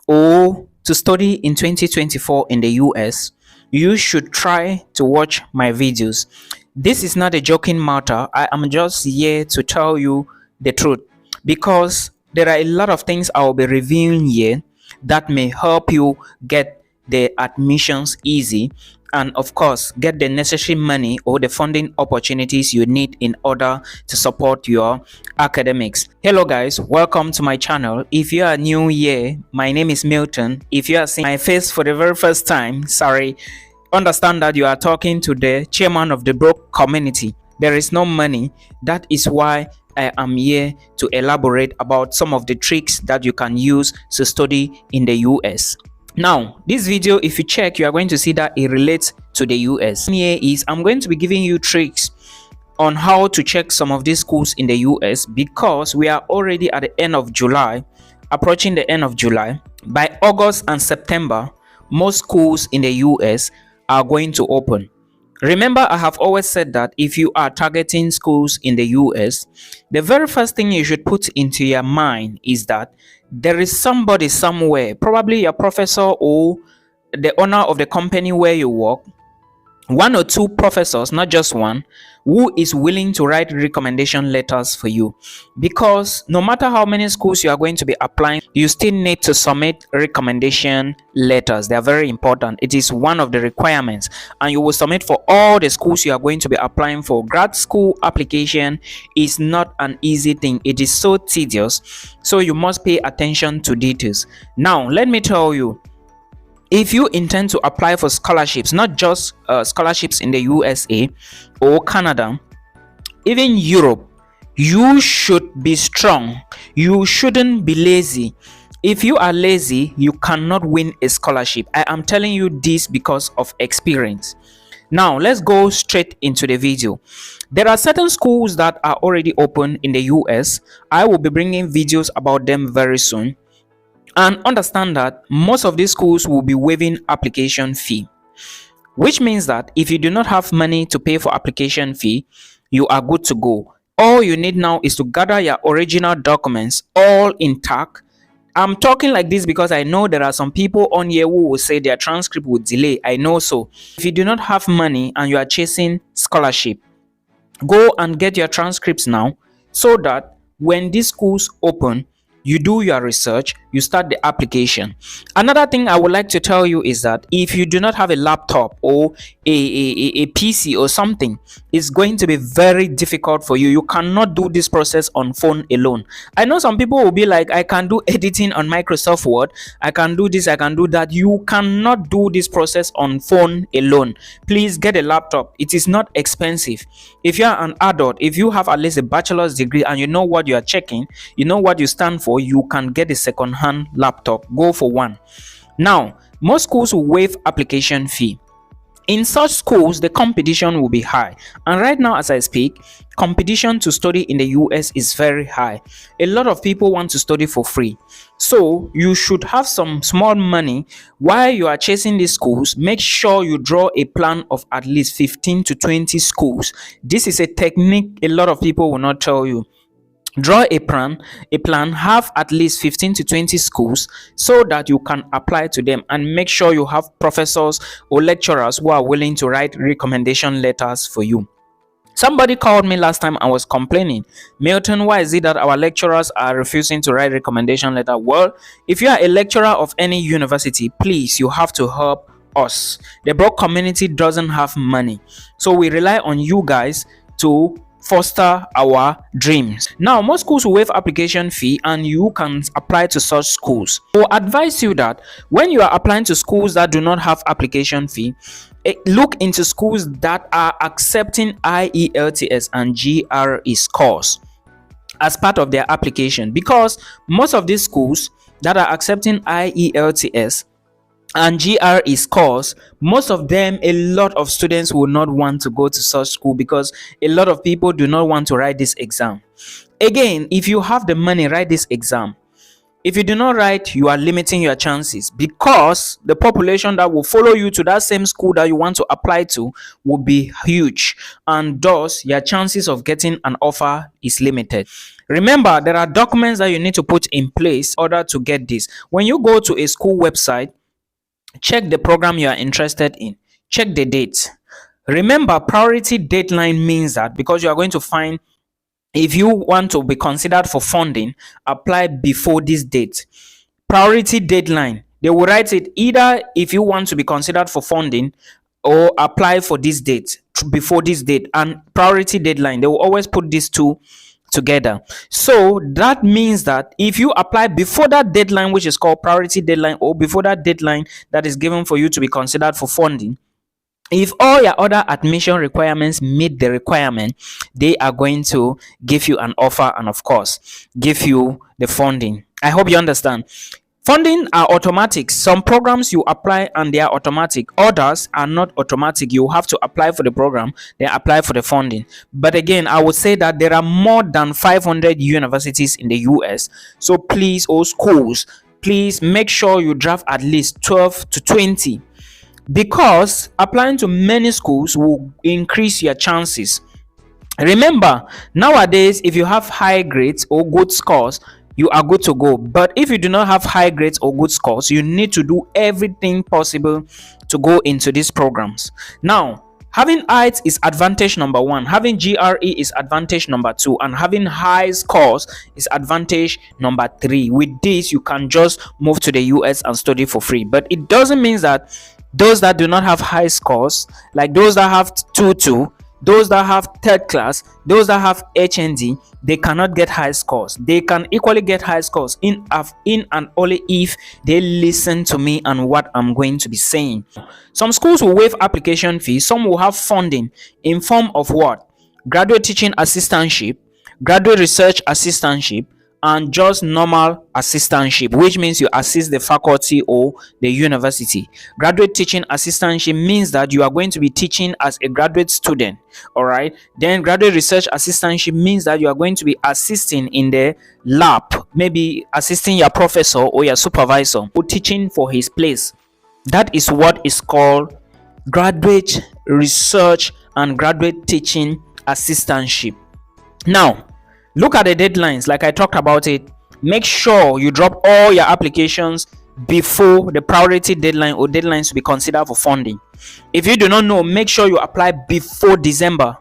or to study in 2024 in the US, you should try to watch my videos. This is not a joking matter. I am just here to tell you the truth because there are a lot of things I will be reviewing here that may help you get the admissions easy, and of course get the necessary money or the funding opportunities you need in order to support your academics. Hello guys, welcome to my channel. If you are new here, my name is Milton. If you are seeing my face for the very first time, sorry, understand that you are talking to the chairman of the broke community. There is no money. That is why I am here to elaborate about some of the tricks that you can use to study in the US. Now, this video, if you check, you are going to see that it relates to the US. Here is I'm going to be giving you tricks on how to check some of these schools in the US because we are already at the end of July, approaching the end of July. By August and September, most schools in the US are going to open. Remember, I have always said that if you are targeting schools in the US, the very first thing you should put into your mind is that there is somebody somewhere, probably your professor or the owner of the company where you work, one or two professors, not just one, who is willing to write recommendation letters for you. Because no matter how many schools you are going to be applying, you still need to submit recommendation letters. They are very important. It is one of the requirements, and you will submit for all the schools you are going to be applying for. Grad school application is not an easy thing. It is so tedious, so you must pay attention to details. Now let me tell you, if you intend to apply for scholarships, not just scholarships in the USA or Canada, even Europe, you should be strong. You shouldn't be lazy. If you are lazy, you cannot win a scholarship. I am telling you this because of experience. Now let's go straight into the video. There are certain schools that are already open in the US. I will be bringing videos about them very soon. And understand that most of these schools will be waiving application fee, which means that if you do not have money to pay for application fee, you are good to go. All you need now is to gather your original documents all intact. I'm talking like this because I know there are some people on here who will say their transcript will delay. I know so. If you do not have money and you are chasing scholarship, go and get your transcripts now so that when these schools open, you do your research, you start the application. Another thing I would like to tell you is that if you do not have a laptop or a PC or something, it's going to be very difficult for you. You cannot do this process on phone alone. I know some people will be like, I can do editing on Microsoft Word, I can do this, I can do that. You cannot do this process on phone alone. Please get a laptop. It is not expensive. If you are an adult, if you have at least a bachelor's degree and you know what you are checking, you know what you stand for, you can get a second-hand laptop. Go for one. Now, most schools will waive application fee. In such schools, the competition will be high, and right now as I speak, competition to study in the US is very high. A lot of people want to study for free, so you should have some small money. While you are chasing these schools, make sure you draw a plan of at least 15 to 20 schools. This is a technique a lot of people will not tell you. Draw a plan, have at least 15 to 20 schools so that you can apply to them, and make sure you have professors or lecturers who are willing to write recommendation letters for you. Somebody called me last time and was complaining, Milton, why is it that our lecturers are refusing to write recommendation letter? Well, if you are a lecturer of any university, please, you have to help us. The broke community doesn't have money, so we rely on you guys to foster our dreams. Now, most schools will waive application fee and you can apply to such schools. I will advise you that when you are applying to schools that do not have application fee, look into schools that are accepting IELTS and GRE scores as part of their application, because most of these schools that are accepting IELTS and GRE scores, most of them, a lot of students will not want to go to such school because a lot of people do not want to write this exam. Again, if you have the money, write this exam. If you do not write, you are limiting your chances, because the population that will follow you to that same school that you want to apply to will be huge, and thus your chances of getting an offer is limited. Remember, there are documents that you need to put in place in order to get this. When you go to a school website, check the program you are interested in, check the date. Remember, priority deadline means that because you are going to find, if you want to be considered for funding, apply before this date. Priority deadline, they will write it either if you want to be considered for funding or apply for this date, before this date, and priority deadline, they will always put these two together. So that means that if you apply before that deadline, which is called priority deadline, or before that deadline that is given for you to be considered for funding, if all your other admission requirements meet the requirement, they are going to give you an offer and, of course, give you the funding. I hope you understand. Funding are automatic. Some programs you apply and they are automatic. Others are not automatic. You have to apply for the program, then apply for the funding. But again, I would say that there are more than 500 universities in the US. So please, all schools, please make sure you draft at least 12 to 20, because applying to many schools will increase your chances. Remember, nowadays, if you have high grades or good scores, you are good to go. But if you do not have high grades or good scores, you need to do everything possible to go into these programs. Now, having IELTS is advantage number one, having GRE is advantage number two, and having high scores is advantage number three. With this, you can just move to the US and study for free. But it doesn't mean that those that do not have high scores, like those that have 2-2, those that have third class, those that have HND, they cannot get high scores. They can equally get high scores in and only if they listen to me and what I'm going to be saying. Some schools will waive application fees. Some will have funding in form of what? Graduate teaching assistantship, graduate research assistantship, and just normal assistantship, which means you assist the faculty or the university. Graduate teaching assistantship means that you are going to be teaching as a graduate student. All right. Then graduate research assistantship means that you are going to be assisting in the lab, maybe assisting your professor or your supervisor or teaching for his place. That is what is called graduate research and graduate teaching assistantship. Now, look at the deadlines, like I talked about it. Make sure you drop all your applications before the priority deadline or deadlines to be considered for funding. If you do not know, make sure you apply before December.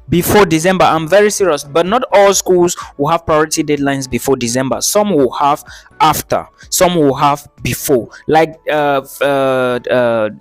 Before December, I'm very serious. But not all schools will have priority deadlines before December. Some will have after, some will have before. Like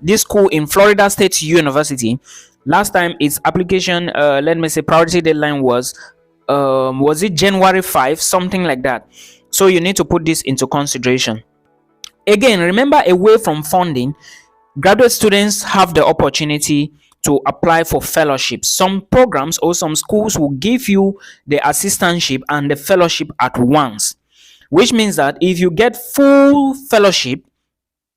this school in Florida State University, last time its application, let me say priority deadline was it January 5, something like that. So you need to put this into consideration. Again, remember, away from funding, graduate students have the opportunity to apply for fellowships. Some programs or some schools will give you the assistantship and the fellowship at once, which means that if you get full fellowship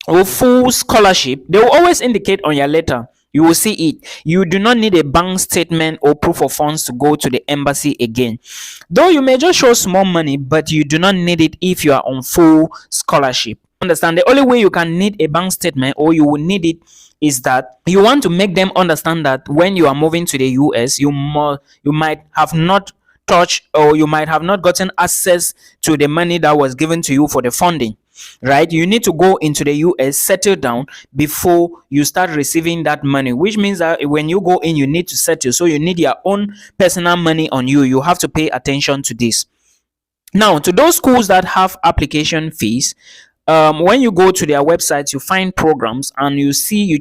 or full scholarship, they will always indicate on your letter. You will see it. You do not need a bank statement or proof of funds to go to the embassy again. Though you may just show small money, but you do not need it if you are on full scholarship. Understand? The only way you can need a bank statement or you will need it is that you want to make them understand that when you are moving to the US, you might have not touched or you might have not gotten access to the money that was given to you for the funding. Right? You need to go into the US, settle down before you start receiving that money, which means that when you go in, you need to settle. So you need your own personal money on you. You have to pay attention to this. Now, to those schools that have application fees, when you go to their websites, you find programs and you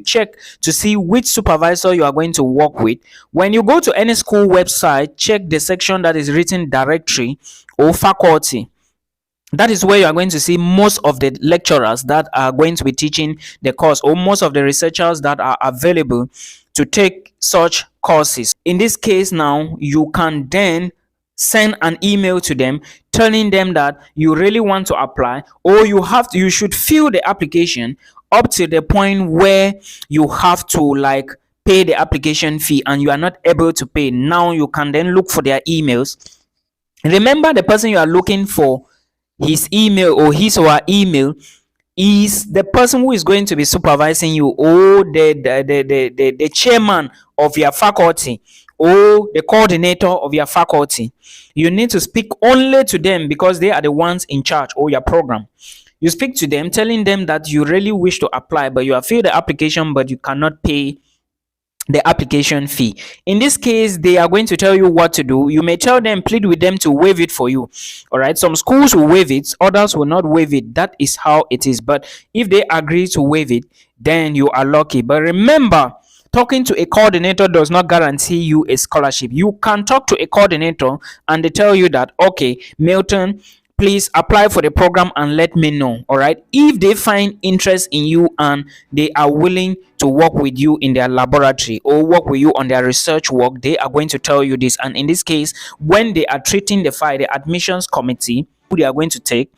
check to see which supervisor you are going to work with. When you go to any school website, check the section that is written directory or faculty. That is where you are going to see most of the lecturers that are going to be teaching the course, or most of the researchers that are available to take such courses. In this case, now you can then send an email to them telling them that you really want to apply, or you should fill the application up to the point where you have to pay the application fee and you are not able to pay. Now you can then look for their emails. Remember, the person you are looking for his email or his or her email is the person who is going to be supervising you, or the chairman of your faculty, or the coordinator of your faculty. You need to speak only to them because they are the ones in charge or your program. You speak to them telling them that you really wish to apply, but you have filled the application but you cannot pay the application fee. In this case, they are going to tell you what to do. You may tell them, plead with them to waive it for you. All right, some schools will waive it, others will not waive it. That is how it is. But if they agree to waive it, then you are lucky. But remember, talking to a coordinator does not guarantee you a scholarship. You can talk to a coordinator and they tell you that, okay, Milton, please apply for the program and let me know. All right, if they find interest in you and they are willing to work with you in their laboratory or work with you on their research work, they are going to tell you this. And in this case, when they are treating the file, the admissions committee who they are going to take,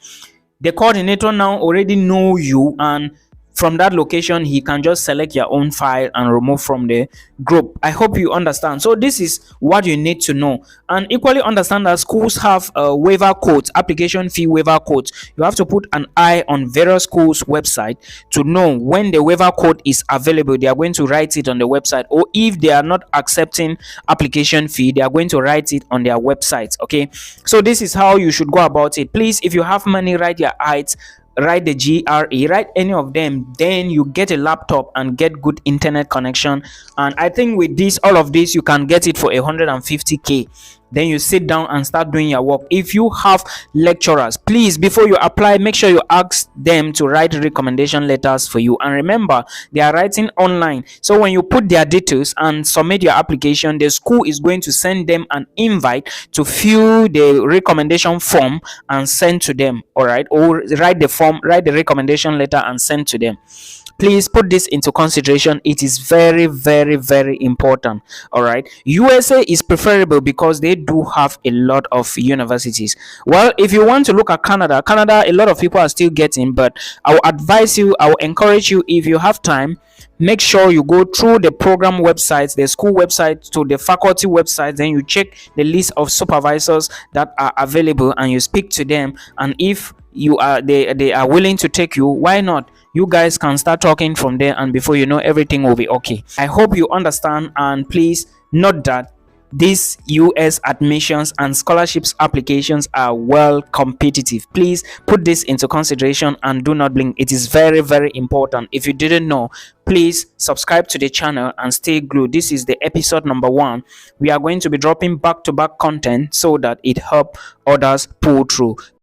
the coordinator now already know you, and from that location he can just select your own file and remove from the group. I hope you understand. So this is what you need to know, and equally understand that schools have waiver codes, application fee waiver codes. You have to put an eye on various schools website to know when the waiver code is available. They are going to write it on the website, or if they are not accepting application fee, they are going to write it on their website. Okay, so this is how you should go about it. Please, if you have money, write your height, write the GRE, write any of them, then you get a laptop and get good internet connection. And I think with this, all of this, you can get it for 150k. Then you sit down and start doing your work. If you have lecturers, please, before you apply, make sure you ask them to write recommendation letters for you. And remember, they are writing online, so when you put their details and submit your application, the school is going to send them an invite to fill the recommendation form and send to them. All right, or write the form, write the recommendation letter and send to them. Please put this into consideration. It is very, very, very important. All right, USA is preferable because they do have a lot of universities. Well, if you want to look at Canada, a lot of people are still getting, but I will advise you, I will encourage you, if you have time, make sure you go through the program websites, the school website, to the faculty website, then you check the list of supervisors that are available and you speak to them. And if they are willing to take you, why not? You guys can start talking from there, and before you know, everything will be okay. I hope you understand, and please note that these US admissions and scholarships applications are well competitive. Please put this into consideration and do not blink. It is very, very important. If you didn't know, please subscribe to the channel and stay glued. This is the episode number 1. We are going to be dropping back-to-back content so that it help others pull through.